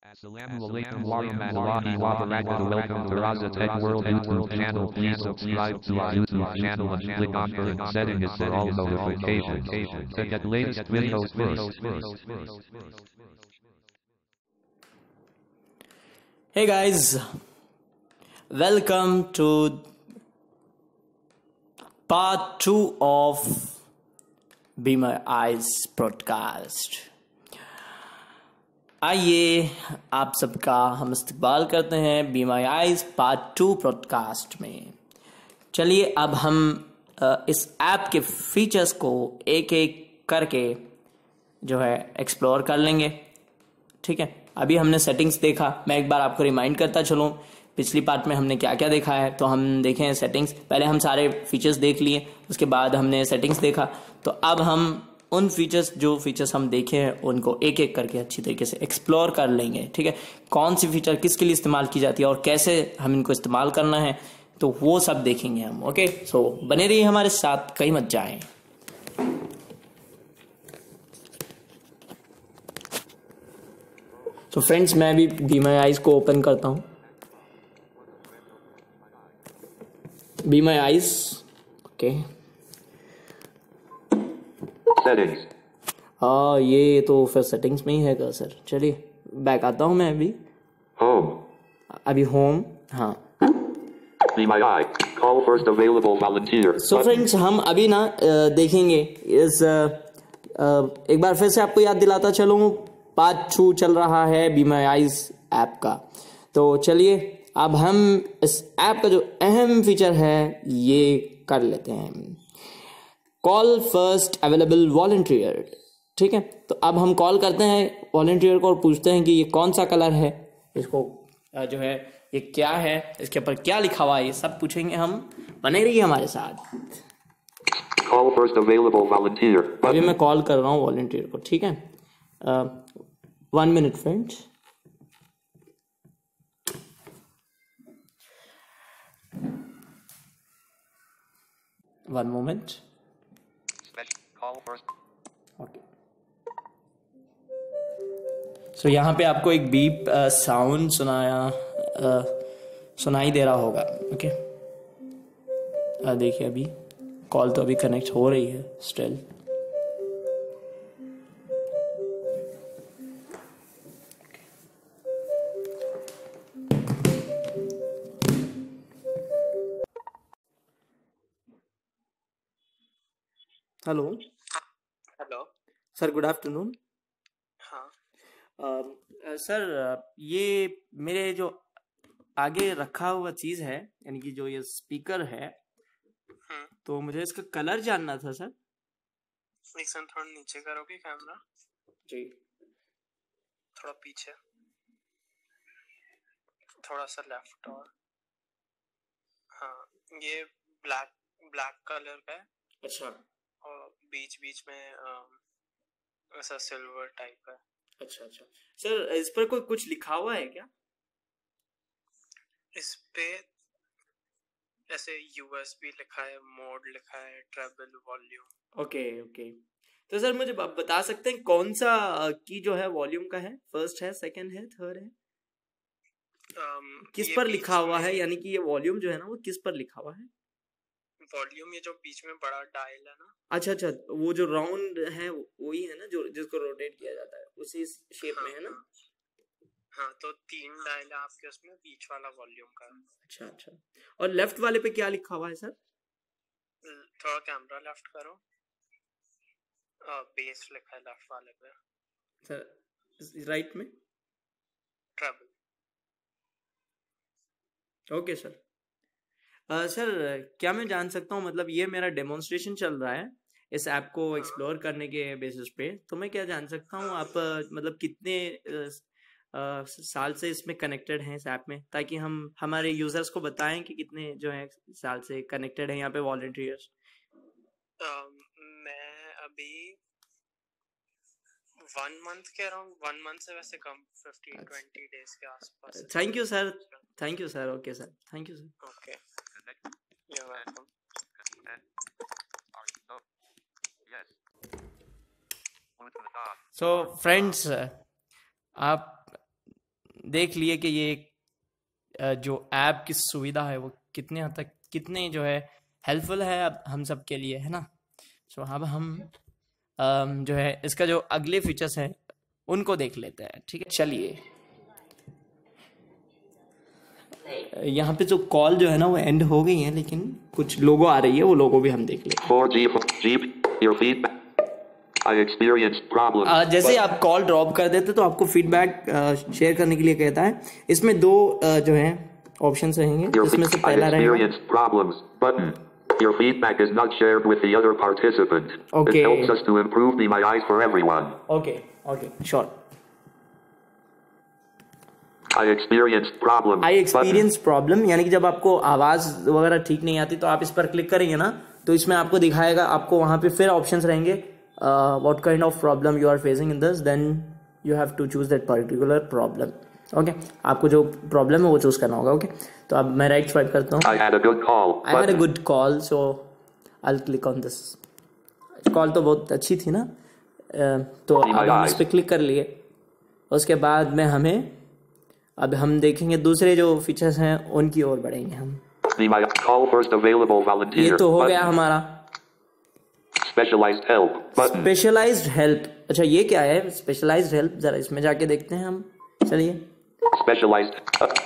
Assalamu alaikum warahmatullahi wabarakatuh. Welcome to Raza Tech World YouTube channel. Please subscribe to our YouTube channel and click on current settings for all notifications to get latest videos first. Hey guys, welcome to part 2 of Be My Eyes podcast. आइए आप सबका हम इस्तकबाल करते हैं be my eyes part 2 podcast में। चलिए अब हम इस ऐप के फीचर्स को एक एक करके जो है एक्सप्लोर कर लेंगे। ठीक है, अभी हमने सेटिंग्स देखा। मैं एक बार आपको रिमाइंड करता चलूँ पिछली पार्ट में हमने क्या क्या देखा है। तो हम देखें सेटिंग्स, पहले हम सारे फीचर्स देख लिए, उसके बाद हमने सेटिंग्स देखा। तो अब हम उन फीचर्स जो फीचर्स हम देखे हैं उनको एक एक करके अच्छी तरीके से एक्सप्लोर कर लेंगे। ठीक है, कौन सी फीचर किसके लिए इस्तेमाल की जाती है और कैसे हम इनको इस्तेमाल करना है, तो वो सब देखेंगे हम। ओके, सो बने रहिए हमारे साथ, कहीं मत जाएं। तो फ्रेंड्स, मैं भी बी माई आइज को ओपन करता हूं। Be my eyes, okay. Settings. हाँ, ये तो फिर सेटिंग्स में ही है सर। चलिए बैक आता हूँ मैं Home. अभी होम। हाँ, Be My Eye. Call first available volunteer. So friends, हम अभी ना देखेंगे इस एक बार फिर से आपको याद दिलाता चलूँ, पार्ट 2 चल रहा है बी माई आइज ऐप का। तो चलिए अब हम इस ऐप का जो अहम फीचर है ये कर लेते हैं, कॉल फर्स्ट अवेलेबल वॉलंटियर। ठीक है, तो अब हम कॉल करते हैं वॉलंटियर को और पूछते हैं कि ये कौन सा कलर है, इसको जो है ये क्या है, इसके ऊपर क्या लिखा हुआ है, ये सब पूछेंगे हम। बने रहिए हमारे साथ। Call first available volunteer. अभी मैं कॉल कर रहा हूँ वॉलंटियर को। ठीक है, 1 minute friends. One moment. Call first. Okay, so यहाँ पे आपको एक बीप साउंड सुनाई दे रहा होगा। ओके, देखिए अभी कॉल तो अभी कनेक्ट हो रही है still. Hello hello. Sir, good afternoon. हाँ। सर, ये मेरे जो आगे रखा हुआ चीज है, यानी कि जो ये स्पीकर है, तो मुझे इसका कलर जानना था सर। एक सेकंड, थोड़ा नीचे करोगे कैमरा? जी। थोड़ा पीछे, थोड़ा सा लेफ्ट। और हाँ, ये ब्लैक ब्लैक कलर का है। अच्छा और बीच बीच में ऐसा सिल्वर टाइप है। अच्छा अच्छा सर, इस पर कोई कुछ लिखा हुआ है क्या? इस पे ऐसे यूएसबी लिखा है, मोड लिखा है, ट्रेबल वॉल्यूम। ओके ओके, तो सर मुझे आप बता सकते हैं कौन सा की जो है वॉल्यूम का है, फर्स्ट है, सेकंड है, थर्ड है, किस पर लिखा हुआ है, यानी कि ये वॉल्यूम जो है ना वो किस पर लिखा हुआ है? वॉल्यूम ये जो बीच में बड़ा डायल है ना। अच्छा अच्छा, वो जो राउंड है वही है ना, जो जिसको रोटेट किया जाता है, उसी शेप में है ना? हाँ, तो 3 डायल है आपके उसमें, बीच वाला वॉल्यूम का। अच्छा अच्छा, और लेफ्ट वाले पे क्या लिखा हुआ है सर? थोड़ा कैमरा लेफ्ट करो। बेस लिखा है लेफ्ट वाले पे। सर राइट में? ट्रेबल। Okay sir. सर, क्या मैं जान सकता हूँ, मतलब ये मेरा डेमोन्स्ट्रेशन चल रहा है इस ऐप को एक्सप्लोर करने के बेसिस पे, तो मैं क्या जान सकता हूँ आप मतलब कितने साल से इसमें कनेक्टेड हैं इस ऐप में, ताकि हम हमारे यूजर्स को बताएं कि कितने जो है साल से कनेक्टेड हैं यहाँ पे वॉलंटियर्स। मैं अभी 1 मंथ के अराउंड, 1 मंथ से वैसे कम, 15-20 डेज के आसपास। Thank you sir, thank you sir. Okay sir, thank you sir. Okay, you are welcome. So friends, आप देख लिए कि ये जो ऐप की सुविधा है वो कितने हद तक कितने जो है हेल्पफुल है अब हम सब के लिए, है ना। सो अब हम जो है इसका जो अगले फीचर्स हैं उनको देख लेते हैं, ठीक है। चलिए, यहाँ पे जो कॉल जो है ना वो एंड हो गई है, लेकिन कुछ लोगो आ रही है, वो लोगो भी हम देख लेते हैं। 4G, your feedback. I experienced problems. जैसे आप कॉल ड्रॉप कर देते तो आपको फीडबैक शेयर करने के लिए कहता है। इसमें दो जो है ऑप्शंस रहेंगे, इसमें से पहला रहेगा experienced problems button. Your feedback is not shared with the other participant. Okay. It helps us to improve the My Eyes for everyone. Okay sure. I experienced problems. I experience problem, यानी कि जब आपको आवाज वगैरह ठीक नहीं आती तो आप इस पर क्लिक करेंगे ना, तो इसमें आपको दिखाएगा, आपको वहां पे फिर ऑप्शंस रहेंगे what kind of problem you are facing in this, then you have to choose that particular problem. Okay, आपको जो प्रॉब्लम है वो चूज करना होगा। ओके, तो अब मैं राइट स्वाइप करता हूँ। I had a good call. I had a button. Good call, so I will click on this. Call तो बहुत अच्छी थी ना, तो अब हम इस पर क्लिक कर लिए। उसके बाद में अब हम देखेंगे दूसरे जो फीचर्स हैं उनकी ओर बढ़ेंगे हम। The My Call First Available Volunteer. ये तो हो गया button. हमारा Specialized Help button. Specialised help. अच्छा, ये क्या है स्पेशलाइज्ड हेल्प, जरा इसमें जाके देखते हैं हम। चलिए, Specialized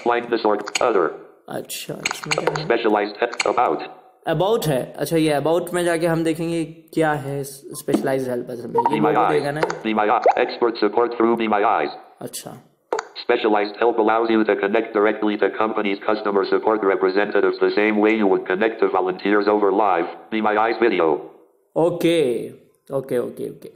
blindness or other. अच्छा इसमें क्या है, Specialized about. अबाउट है। अच्छा, ये अबाउट में जाके हम देखेंगे क्या है स्पेशलाइज्ड हेल्प। असल में ये Be My लोगो Eyes. देगा ना। Be My Eyes. Expert support through Be My Eyes. अच्छा, Specialized help allows you to connect directly to company's customer support representatives the same way you would connect to volunteers over live Be My Eyes video. Okay okay okay okay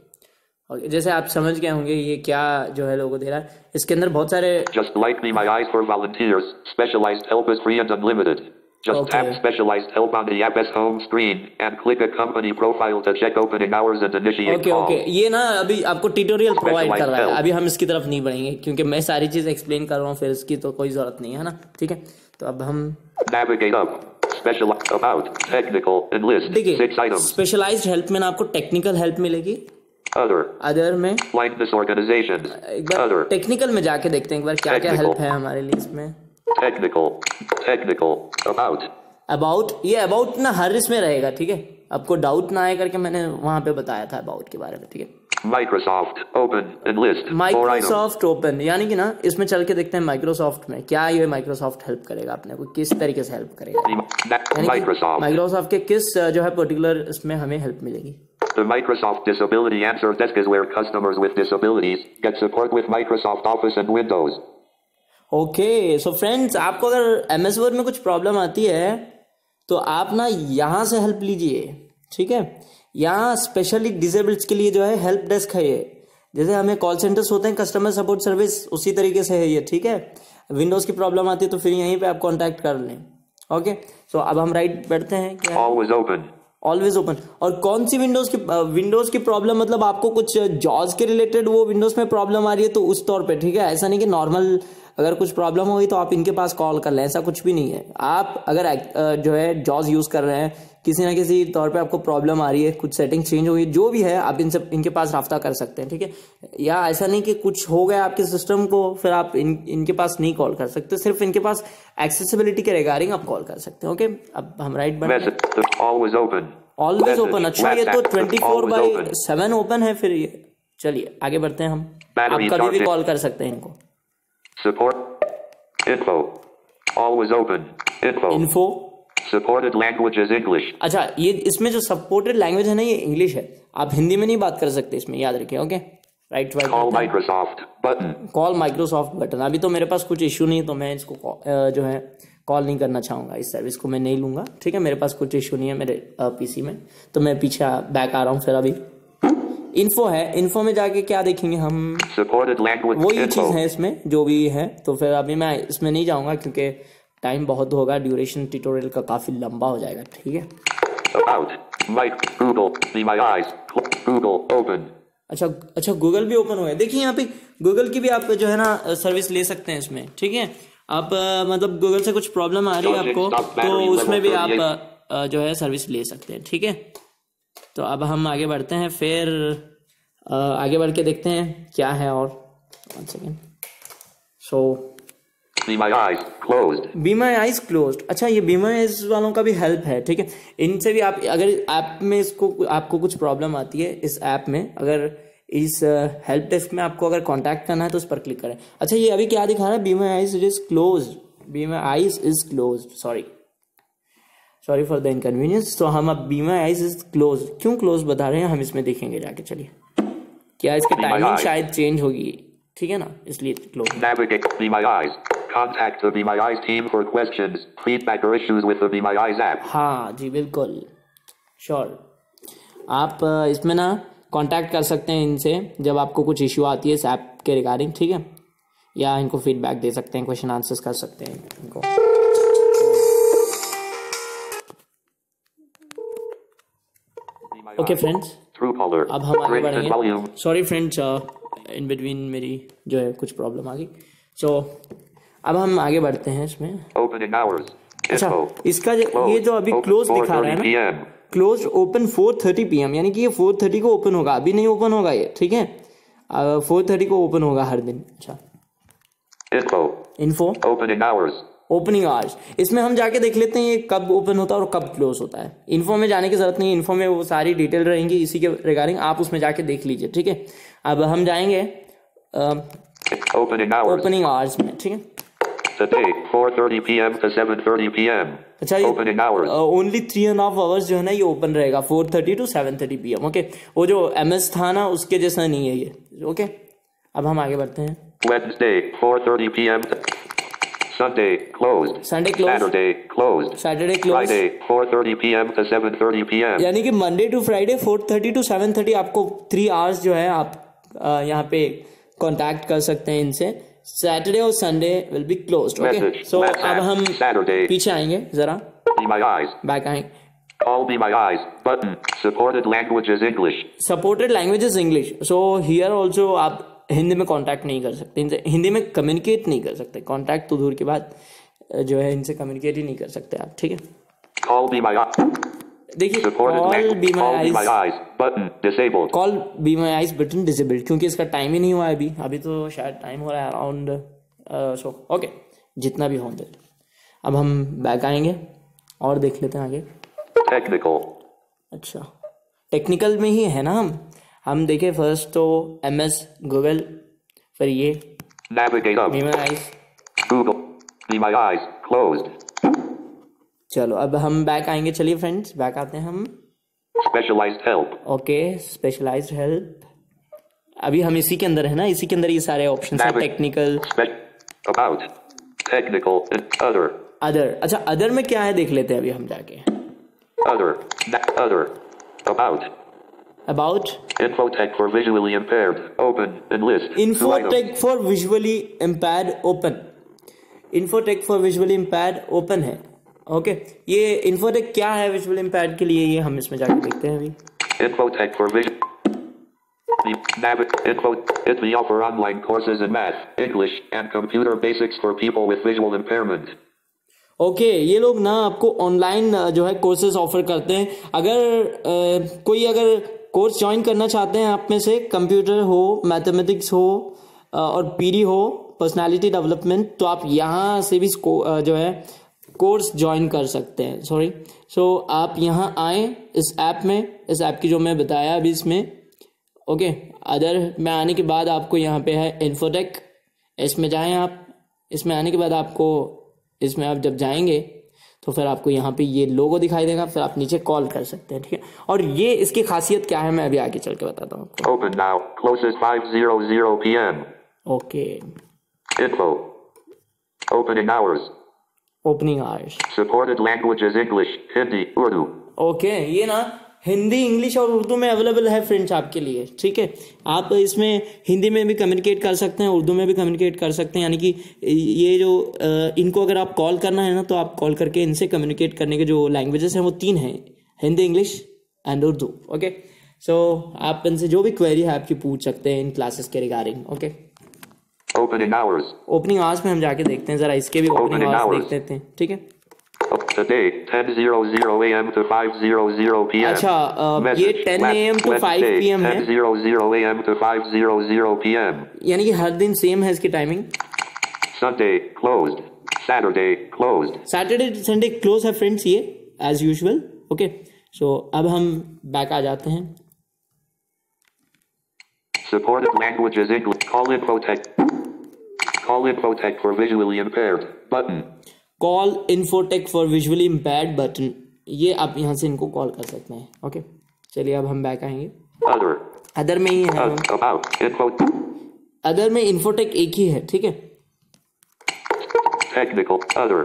okay, जैसे आप समझ गए होंगे ये क्या जो है लोगो दे रहा है। इसके अंदर बहुत सारे Just like Be My Eyes for volunteers, specialized help is free and unlimited. Just Okay. tap specialized help on the app's home screen and click a company profile to check opening hours and initiate okay calls. Okay, ये ना अभी आपको tutorial provide कर रहा है, help. अभी हम इसकी तरफ नहीं बढ़ेंगे क्योंकि मैं सारी चीज एक्सप्लेन कर रहा हूँ, फिर इसकी तो कोई जरूरत नहीं है ना। ठीक है, तो अब हम Navigate up. Specialized about. Technical. Enlist. 6 देखिए, items. स्पेशलाइज्ड हेल्प में ना आपको टेक्निकल हेल्प मिलेगी, Other. अदर में Blindness organizations. एक बार Other. टेक्निकल में जाके देखते हैं एक बार क्या क्या Technical. हेल्प है हमारे लिए इसमें। Technical. Technical. About. अबाउट, ये अबाउट ना हर इसमें रहेगा, ठीक है। आपको डाउट ना आए करके मैंने वहां पे बताया था अबाउट के बारे में, ठीक है। Microsoft. Open. Enlist. 4 items. Microsoft open, यानी कि ना इसमें चल के देखते हैं माइक्रोसॉफ्ट में क्या ये माइक्रोसॉफ्ट हेल्प करेगा अपने को, किस तरीके से हेल्प करेगा, यानी कि Microsoft. माइक्रोसॉफ्ट के किस जो है पर्टिकुलर इसमें हमें हेल्प मिलेगी। The Microsoft Disability Answer Desk is where customers with disabilities get support with Microsoft Office and Windows. Okay, so friends, आपको अगर MS वर्ड में कुछ प्रॉब्लम आती है तो आप ना यहाँ से हेल्प लीजिए, ठीक है। यहाँ स्पेशली डिसेबल्ड के लिए जो है हेल्प डेस्क है ये, जैसे हमें कॉल सेंटर्स होते हैं कस्टमर सपोर्ट सर्विस, उसी तरीके से है ये, ठीक है। विंडोज की प्रॉब्लम आती है तो फिर यहीं पे आप कांटेक्ट कर लें। ओके, सो अब हम राइट बैठते हैं, क्या Always open. Always open. और कौन सी विंडोज की प्रॉब्लम, मतलब आपको कुछ जॉज के रिलेटेड वो विंडोज में प्रॉब्लम आ रही है तो उस तौर पे, ठीक है। ऐसा नहीं कि नॉर्मल अगर कुछ प्रॉब्लम होगी तो आप इनके पास कॉल कर लें, ऐसा कुछ भी नहीं है। आप अगर जो है जॉज यूज कर रहे हैं, किसी ना किसी तौर पे आपको प्रॉब्लम आ रही है, कुछ सेटिंग चेंज हुई, जो भी है आप इनके पास राब्ता कर सकते हैं, ठीक है। या ऐसा नहीं कि कुछ हो गया आपके सिस्टम को फिर आप इनके पास नहीं कॉल कर सकते, सिर्फ इनके पास एक्सेसिबिलिटी के रिगार्डिंग आप कॉल कर सकते हैं। ओके, अब हम राइट बढ़ Message. Always open. Always open. अच्छा, ये तो WhatsApp. 24/7 ओपन है फिर ये। चलिए आगे बढ़ते हैं हम। आप Battery कभी भी charging. कॉल कर सकते हैं इनको। Support. Info. Always open. Info. Info, Supported language is English. अच्छा ये इसमें जो सपोर्टेड लैंग्वेज है ना ये इंग्लिश है, आप हिंदी में नहीं बात कर सकते इसमें, याद रखिए। Okay, right Call right. Microsoft. Button. Call Microsoft button, अभी तो मेरे पास कुछ इश्यू नहीं, तो मैं इसको जो है कॉल नहीं करना चाहूंगा, इस सर्विस को मैं नहीं लूंगा, ठीक है। मेरे पास कुछ इश्यू नहीं है मेरे पीसी में, तो मैं पीछे बैक आ रहा हूँ। फिर अभी इन्फो है, इन्फो में जाके क्या देखेंगे हम, Supported language वही info. चीज है इसमें जो भी है। तो फिर अभी मैं इसमें नहीं जाऊंगा क्योंकि टाइम बहुत होगा, ड्यूरेशन ट्यूटोरियल का काफी लंबा हो जाएगा, ठीक है। About. Mike. Google. Be My Eyes. Google. Open. अच्छा गूगल भी ओपन हुआ है। देखिए यहाँ पे गूगल की भी आप जो है ना सर्विस ले सकते हैं इसमें, ठीक है। आप मतलब गूगल से कुछ प्रॉब्लम आ रही है आपको तो उसमें भी आप जो है सर्विस ले सकते हैं, ठीक है। तो अब हम आगे बढ़ते हैं, फिर आगे बढ़ के देखते हैं क्या है और 1 second. So Be My Eyes closed. Be my eyes closed. अच्छा, ये बी माई आइज वालों का भी हेल्प है, ठीक है। इनसे भी आप अगर ऐप में इसको आपको कुछ प्रॉब्लम आती है इस ऐप में, अगर इस हेल्प डेस्क में आपको अगर कांटेक्ट करना है तो उस पर क्लिक करें। अच्छा, ये अभी क्या दिखा रहा है, be my eyes is closed, be my eyes is closed, sorry for the inconvenience. तो हम अब be my eyes is close क्यों क्लोज बता रहे हैं हम इसमें देखेंगे जाके। चलिए, क्या इसकी टाइमिंग शायद चेंज होगी, ठीक है ना, इसलिए close. Navigate Be My Eyes. Contact the Be My Eyes team for questions, feedback or issues with the Be My Eyes app. हाँ जी, बिल्कुल श्योर। आप इसमें ना कांटेक्ट कर सकते हैं इनसे जब आपको कुछ इश्यू आती है इस ऐप के रिगार्डिंग, ठीक है, या इनको फीडबैक दे सकते हैं, क्वेश्चन आंसर्स कर सकते हैं इनको। ओके फ्रेंड्स, अब हम आगे बढ़ेंगे। सॉरी फ्रेंड्स, इन बिटवीन मेरी जो है कुछ प्रॉब्लम आ गई। सो अब हम आगे बढ़ते हैं इसमें। अच्छा, इसका ये जो अभी क्लोज दिखा रहा है ना, क्लोज ओपन 4:30 PM, यानी कि ये 4:30 को ओपन होगा, अभी नहीं ओपन होगा ये, ठीक है, 4:30 को ओपन होगा हर दिन। अच्छा, इन्फो ओपनिंग आवर्स, इसमें हम जाके देख लेते हैं ये कब ओपन होता है और कब क्लोज होता है। इन्फो में जाने की जरूरत नहीं, इन्फो में वो सारी डिटेल रहेंगी इसी के रिगार्डिंग, आप उसमें जाके देख लीजिए, ठीक है। अब हम जाएंगे ओपनिंग आवर्स में, ठीक है। Today, 4:30 PM to 7:30 PM. अच्छा, Opening hours. ओनली 3.5 hours जो है ना ये ओपन रहेगा, 4:30 to 7:30 PM, ओके। वो जो MS था ना उसके जैसा नहीं है ये, ओके। अब हम आगे बढ़ते हैं। Wednesday, 4:30 PM. Sunday, closed. Sunday closed. Saturday, closed. Saturday closed. Friday, 4:30 PM to 7:30 PM. यानी कि मंडे टू फ्राइडे 4:30 to 7:30 आपको 3 hours जो है आप यहाँ पे कांटेक्ट कर सकते हैं इनसे। सैटरडे और Sunday will be closed, okay. So अब हम पीछे आएंगे जरा, बैक आएंगे। Call Be My Eyes button. Supported languages English. Supported languages English. So here also आप हिंदी में कांटेक्ट नहीं कर सकते इनसे, हिंदी में कम्युनिकेट नहीं कर सकते। कांटेक्ट तो दूर की बात, जो है इनसे कम्युनिकेट ही नहीं कर सकते आप, ठीक है। Call Be My Eyes. देखिए, call be my eyes button disabled, call be my eyes button disabled, क्योंकि इसका टाइम ही नहीं हुआ है अभी तो शायद टाइम हो रहा है अराउंड, सो ओके, जितना भी हो दे। अब हम बैक आएंगे और देख लेते हैं आगे। टेक्निकल, अच्छा, टेक्निकल में ही है ना हम देखें फर्स्ट तो MS गूगल, फिर ये navigate up, be my eyes, Google, be my eyes closed. चलो अब हम बैक आएंगे, चलिए फ्रेंड्स बैक आते हैं हम। Specialised help, okay, specialised help, अभी हम इसी के अंदर है ना, इसी के अंदर ये सारे ऑप्शन है। Technical, about, technical, other. अच्छा, अदर में क्या है देख लेते हैं अभी हम जाके। Other, about, Infotech for visually impaired, open and list. Infotech for visually impaired, open. Infotech for visually impaired, open है, ओके। ये Infotech क्या है विजुअल इम्पैर्ड के लिए, ये हम इसमें जाके देखते हैं अभी। Infotech for It we offer online courses in math, English and computer basics for people with visual impairment. Okay, ये लोग ना आपको ऑनलाइन जो है कोर्सेज ऑफर करते हैं। अगर कोई अगर कोर्स ज्वाइन करना चाहते हैं आप में से, कंप्यूटर हो, मैथमेटिक्स हो और PD हो, पर्सनालिटी डेवलपमेंट, तो आप यहाँ से भी जो है कोर्स ज्वाइन कर सकते हैं। सो आप यहाँ आए इस ऐप में, इस ऐप की जो मैं बताया अभी इसमें, ओके। अदर में आने के बाद आपको यहाँ पे है इन्फोटेक, इसमें जाएं आप। इसमें आने के बाद आपको, इसमें आप जब जाएंगे तो फिर आपको यहाँ पे ये लोगो दिखाई देगा, फिर आप नीचे कॉल कर सकते हैं, ठीक है। और ये इसकी खासियत क्या है मैं अभी आगे चल के बताता हूँ आपको। Open now, closes 5:00 PM. Okay, Info, opening hours, opening hours, supported languages English, Hindi, Urdu. Okay, ये ना हिंदी, इंग्लिश और उर्दू में अवेलेबल है फ्रेंड्स आपके लिए, ठीक है। आप इसमें हिंदी में भी कम्युनिकेट कर सकते हैं, उर्दू में भी कम्युनिकेट कर सकते हैं, यानी कि ये जो इनको अगर आप कॉल करना है ना तो आप कॉल करके इनसे कम्युनिकेट करने के जो लैंग्वेजेस हैं वो 3 हैं, Hindi, English and Urdu, okay. So आप इनसे जो भी क्वेरी है आपकी पूछ सकते हैं इन क्लासेस के regarding, okay. Opening hours, opening hours में हम जाके देखते हैं, जरा इसके भी ओपनिंग आवर्स देख लेते हैं, ठीक है। Today, 10:00 AM to 5:00 PM. अच्छा, ये 10 AM to 5 PM है, 10:00 AM to 5:00 PM. यानी कि हर दिन सेम है इसकी timing. Sunday closed. Saturday closed. Saturday Sunday close है फ्रेंड्स, ये एज यूजुअल। ओके, सो अब हम बैक आ जाते हैं। Supported languages English. Call Infotech. Call Infotech for visually impaired. Button. Call infotech for visually impaired button, ये आप यहाँ से इनको कॉल कर सकते हैं। ओके, चलिए अब हम बैक आएंगे। Other. अदर में ही है, About. Info. अदर में इन्फोटेक एक ही है, ठीक है। Technical. Other.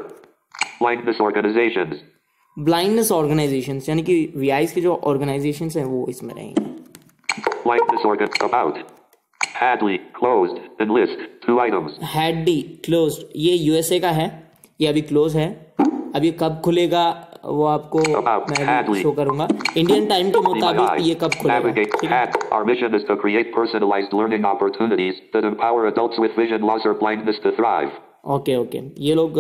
Blindness organizations. Blindness organisation, यानी कि वीआईस के जो ऑर्गेनाइजेशन हैं वो इसमें रहेंगे। Blindness organ. About. Hadley closed. Enlist. 2 items. हैडी closed, ये यूएसए का है, ये अभी क्लोज है। अब ये कब खुलेगा वो आपको मैं शो करूंगा। इंडियन टाइम के मुताबिक ये कब खुलेगा, ठीक है। Our mission is to create personalized learning opportunities that empower adults with vision loss or blindness to thrive. Okay okay, ये लोग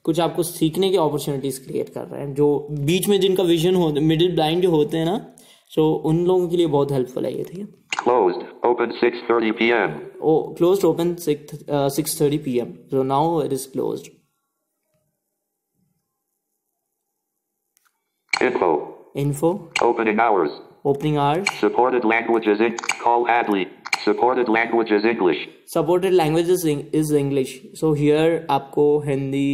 कुछ आपको सीखने की अपॉर्चुनिटीज क्रिएट कर रहे हैं, जो बीच में जिनका विजन हो, मिडिल ब्लाइंड जो होते हैं ना, सो उन लोगों के लिए बहुत हेल्पफुल है ये, ठीक है। Closed. Open 6:30 p.m. Oh, closed open 6:30 p.m. So now it is closed. Info. Opening hours. Opening hours. Supported languages Call Hadley. Supported languages English. Supported languages is English. So here आपको Hindi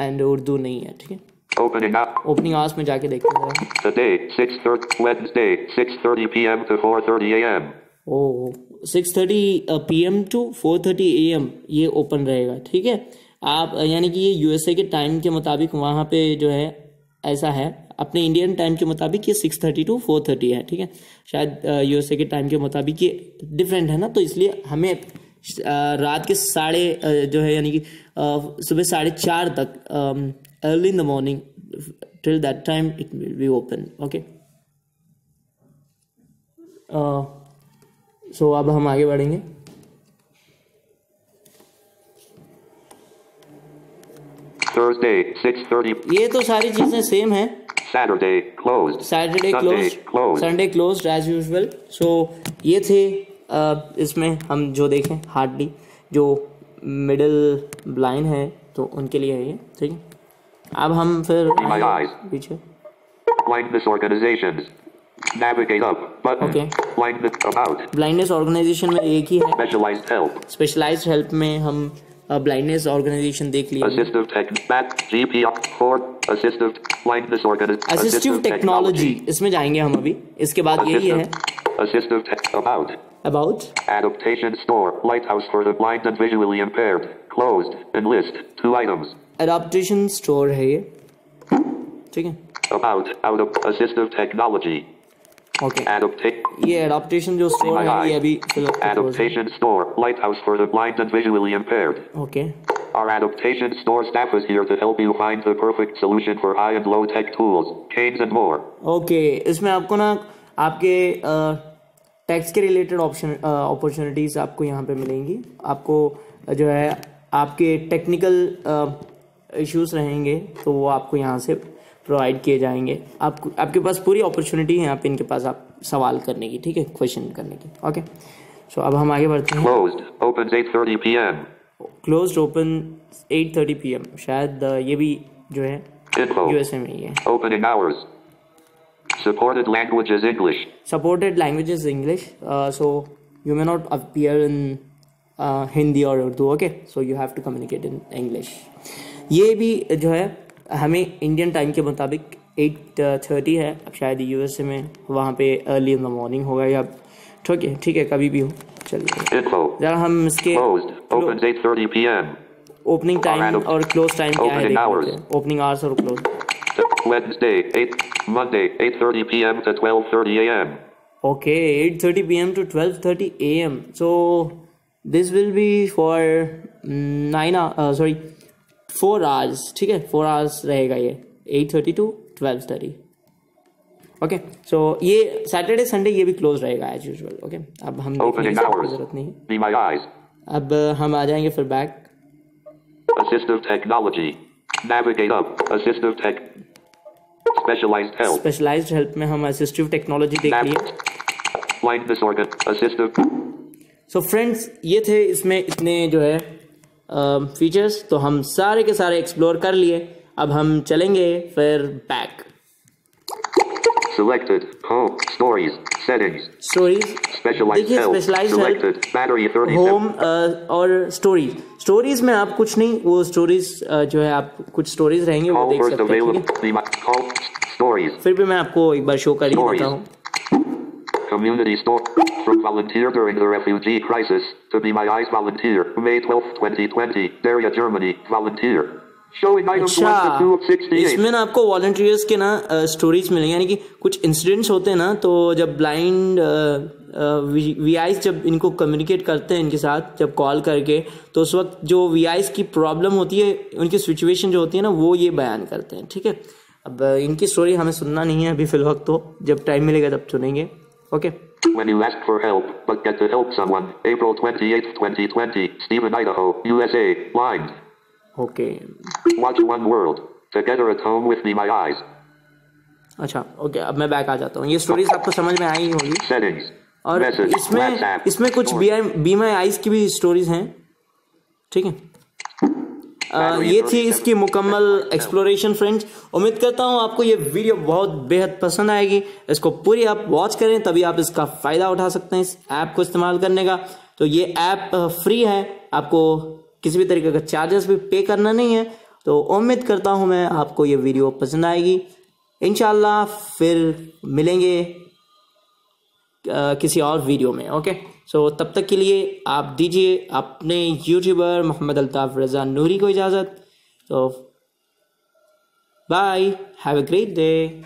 and Urdu नहीं है, ठीक है। Opening up. Opening hours में जाके देखते हैं। Today 6:30 Wednesday 6:30 p.m. to 4:30 a.m. Oh, 6:30 p.m. to 4:30 a.m. ये ओपन रहेगा, ठीक है। आप यानी कि ये यूएसए के टाइम के मुताबिक वहाँ पे जो है ऐसा है, अपने इंडियन टाइम के मुताबिक ये 6:30 to 4:30 है, ठीक है। शायद यूएसए के टाइम के मुताबिक ये डिफरेंट है ना, तो इसलिए हमें रात के जो है यानी कि सुबह 4:30 तक, early in the morning, till that time it will be open. Okay, so अब हम आगे बढ़ेंगे। Thursday 6:30. ये तो सारी चीजें सेम है। Saturday closed. Saturday Sunday closed. Sunday closed as usual. So ये थे इसमें हम जो देखें हार्डली जो मिडिल ब्लाइंड है तो उनके लिए है ये, ठीक है। अब हम फिर पीछे Blindness organizations. Navigate up. Button. Okay. Blindness about. Blindness organisation में एक ही है। Specialized help. स्पेशलाइज्ड हेल्प में हम ब्लाइंडनेस ऑर्गेनाइजेशन देख लिए। Assistive tech. Math. GP. Ford. Assistive. Blindness organization. Assistive technology, इसमें जाएंगे हम अभी, इसके बाद यही है। Assistive tech. About. Adaptation store. Lighthouse for the blind and visually impaired. Closed. Enlist. 2 items. Adaptation store है ये, ठीक है। About. Out of. Assistive technology. Okay, Adaptation. ये एडाप्टेशन जो स्टोर है ये अभी Adaptation store. Lighthouse for the blind and visually impaired. Okay. Our adaptation store staff is here to help you find the perfect solution for high and low tech tools, canes and more. Okay, इसमें आपको ना आपके tax के related opportunities आपको यहाँ पे मिलेंगी। आपको जो है आपके टेक्निकल इश्यूज रहेंगे तो वो आपको यहाँ से प्रोवाइड किए जाएंगे। आपके पास पूरी अपॉर्चुनिटी है यहाँ पे इनके पास आप सवाल करने की, ठीक है, क्वेश्चन करने की। ओके, सो अब हम आगे बढ़ते हैं। Closed. Opens 8:30 p.m. Closed open 8:30 p.m. शायद ये भी जो है Info. यूएसए में ही है। Opening hours. Supported languages English. Supported languages English. So you may not appear in Hindi or Urdu. Okay, so you have to communicate in English. ये भी जो है हमें इंडियन टाइम के मुताबिक 8:30 है। अब शायद यूएसए में वहाँ पे अर्ली इन द मॉर्निंग होगा या ठीक है कभी भी हो। चलिए जरा हम इसके Opens 8:30 p.m. ओपनिंग टाइम और क्लोज टाइम क्या है देखते हैं। ओपनिंग आवर्स और close. Wednesday 8 Monday 8:30 p.m. to 12:30 a.m. Okay, 8:30 p.m. to 12:30 a.m. So this will be for 4 hours, ठीक है, 4 hours रहेगा ये 8:30 to 12:30. ओके, सो ये सैटरडे संडे ये भी क्लोज रहेगा एज यूजुअल। ओके, अब हम जरूरत नहीं, अब हम आ जाएंगे फिर back. Assistive technology. Navigate up. Assistive tech. Specialized help. Specialised help में हम असिस्टिव टेक्नोलॉजी देख लिए। Blindness organ. Assistive. So friends ये थे इसमें इतने जो है फीचर्स तो हम सारे के सारे एक्सप्लोर कर लिए। अब हम चलेंगे फिर back. Selected home stories settings stories specialized देखिए, help specialise selected battery 37 home और स्टोरीज में आप कुछ नहीं, वो स्टोरीज जो है आप कुछ स्टोरीज रहेंगे वो call देख first सकते हैं, available ठीक है? call stories फिर भी मैं आपको एक बार शो कर ही देता हूँ। community store from volunteer during the refugee crisis to Be My Eyes volunteer May 12, 2020 Daria Germany volunteer showing items 1 to 2 of 68 इसमें ना आपको वॉलंटियर्स के ना स्टोरीज मिलेंगे, यानी कि कुछ इंसिडेंट्स होते हैं ना, तो जब ब्लाइंड वीआईस जब इनको कम्युनिकेट करते हैं इनके साथ जब कॉल करके, तो उस वक्त जो वीआईस की प्रॉब्लम होती है, उनकी सिचुएशन जो होती है ना, वो ये बयान करते हैं, ठीक है। अब इनकी स्टोरी हमें सुनना नहीं है अभी फिलहाल, तो जब टाइम मिलेगा तब सुनेंगे, okay. When you ask for help but get to help someone April 28, 2020 Stephen, Idaho, USA blind okay watch one world together at home with Me My Eyes अच्छा ओके, अब मैं बैक आ जाता हूँ। ये स्टोरीज आपको समझ में आई होगी, settings और message WhatsApp इसमें कुछ बी माई आईज की भी स्टोरीज हैं, ठीक है। ये थी इसकी मुकम्मल एक्सप्लोरेशन फ्रेंड्स। उम्मीद करता हूँ आपको ये वीडियो बहुत बेहद पसंद आएगी। इसको पूरी आप वॉच करें, तभी आप इसका फ़ायदा उठा सकते हैं इस ऐप को इस्तेमाल करने का। तो ये ऐप फ्री है, आपको किसी भी तरीके का चार्जेस भी पे करना नहीं है। तो उम्मीद करता हूँ मैं आपको ये वीडियो पसंद आएगी। इंशाल्लाह फिर मिलेंगे किसी और वीडियो में, ओके। सो तब तक के लिए आप दीजिए अपने यूट्यूबर मोहम्मद अल्ताफ रज़ा नूरी को इजाज़त। तो bye, have a great day.